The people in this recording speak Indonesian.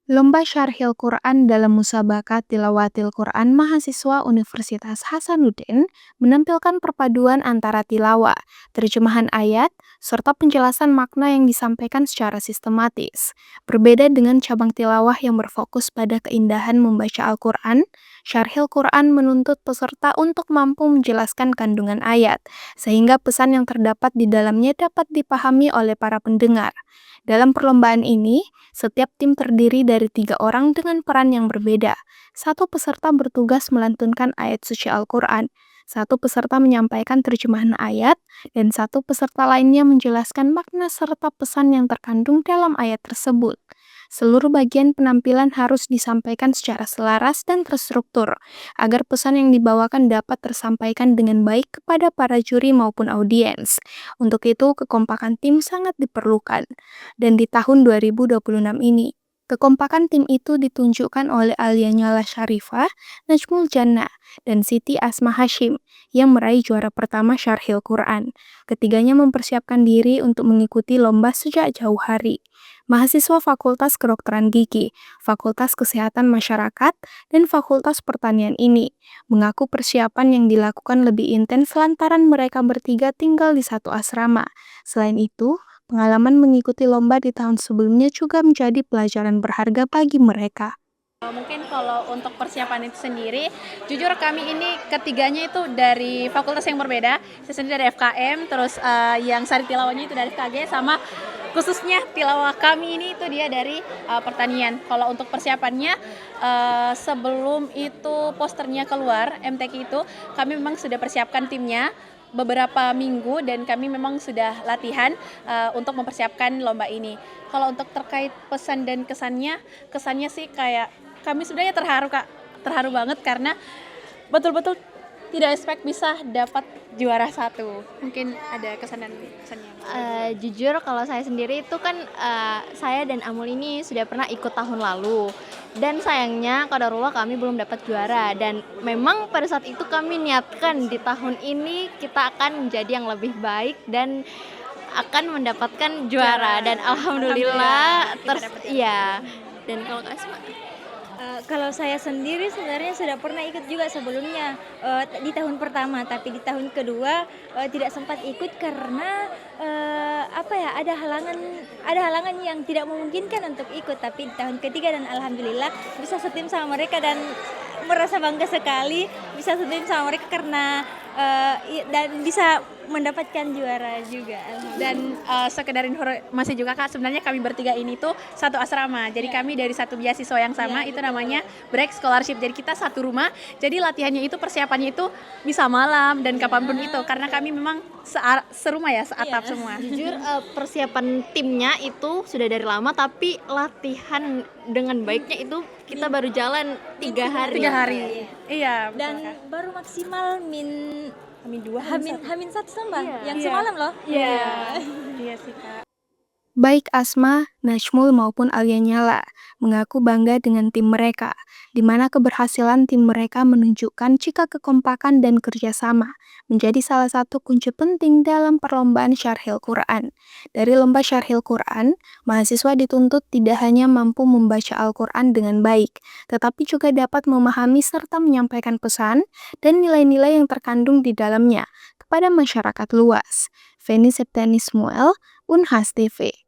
Lomba Syarhil Quran dalam Musabaqah Tilawatil Quran mahasiswa Universitas Hasanuddin menampilkan perpaduan antara tilawah, terjemahan ayat, serta penjelasan makna yang disampaikan secara sistematis. Berbeda dengan cabang tilawah yang berfokus pada keindahan membaca Al-Quran, Syarhil Quran menuntut peserta untuk mampu menjelaskan kandungan ayat, sehingga pesan yang terdapat di dalamnya dapat dipahami oleh para pendengar. Dalam perlombaan ini, setiap tim terdiri dari 3 orang dengan peran yang berbeda. Satu peserta bertugas melantunkan ayat suci Al-Quran, satu peserta menyampaikan terjemahan ayat, dan satu peserta lainnya menjelaskan makna serta pesan yang terkandung dalam ayat tersebut. Seluruh bagian penampilan harus disampaikan secara selaras dan terstruktur, agar pesan yang dibawakan dapat tersampaikan dengan baik kepada para juri maupun audiens. Untuk itu, kekompakan tim sangat diperlukan. Dan di tahun 2026 ini, kekompakan tim itu ditunjukkan oleh Alia Nyala Syarifah, Najmul Jannah, dan Siti Asma Hashim yang meraih juara pertama Syarhil Quran. Ketiganya mempersiapkan diri untuk mengikuti lomba sejak jauh hari. Mahasiswa Fakultas Kedokteran Gigi, Fakultas Kesehatan Masyarakat, dan Fakultas Pertanian ini mengaku persiapan yang dilakukan lebih intens lantaran mereka bertiga tinggal di satu asrama. Selain itu, pengalaman mengikuti lomba di tahun sebelumnya juga menjadi pelajaran berharga bagi mereka. Mungkin kalau untuk persiapan itu sendiri, jujur kami ini ketiganya itu dari fakultas yang berbeda. Saya sendiri dari FKM, terus yang sari tilawahnya itu dari FKG, sama khususnya tilawah kami ini itu dia dari pertanian. Kalau untuk persiapannya, sebelum itu posternya keluar, MTQ itu, kami memang sudah persiapkan timnya beberapa minggu dan kami memang sudah latihan untuk mempersiapkan lomba ini. Kalau untuk terkait pesan dan kesannya sih kayak kami sebenarnya terharu Kak, terharu banget karena betul-betul tidak expect bisa dapat juara satu. Mungkin ada kesan dan kesannya. Jujur kalau saya sendiri itu kan saya dan Amul ini sudah pernah ikut tahun lalu dan sayangnya qadarullah kami belum dapat juara dan memang pada saat itu kami niatkan di tahun ini kita akan menjadi yang lebih baik dan akan mendapatkan juara dan alhamdulillah iya. Dan kalau Kak Asma? Kalau saya sendiri sebenarnya sudah pernah ikut juga sebelumnya, di tahun pertama, tapi di tahun kedua, tidak sempat ikut karena, ada halangan yang tidak memungkinkan untuk ikut. Tapi di tahun ketiga dan alhamdulillah bisa setim sama mereka dan merasa bangga sekali bisa setim sama mereka karena, dan bisa mendapatkan juara juga, alhamdulillah. Dan sekedar informasi juga Kak, sebenarnya kami bertiga ini tuh satu asrama. Jadi kami dari satu beasiswa yang sama, itu namanya Break Scholarship. Jadi kita satu rumah. Jadi latihannya itu, persiapannya itu bisa malam dan kapanpun itu. Karena kami memang serumah ya, seatap semua. Jujur persiapan timnya itu sudah dari lama tapi latihan dengan baiknya itu kita baru jalan 3 hari. 3 hari. Iya, betul, Dan Kak. baru maksimal Hamin 2, Hamin satu Samba, yang Iya. semalam loh. Iya sih Kak. Baik Asma, Najmul maupun Alia Nyala mengaku bangga dengan tim mereka, di mana keberhasilan tim mereka menunjukkan jika kekompakan dan kerjasama menjadi salah satu kunci penting dalam perlombaan Syarhil Quran. Dari lomba Syarhil Quran, mahasiswa dituntut tidak hanya mampu membaca Al-Quran dengan baik, tetapi juga dapat memahami serta menyampaikan pesan dan nilai-nilai yang terkandung di dalamnya kepada masyarakat luas. Feni Septianismuel, Unhas TV.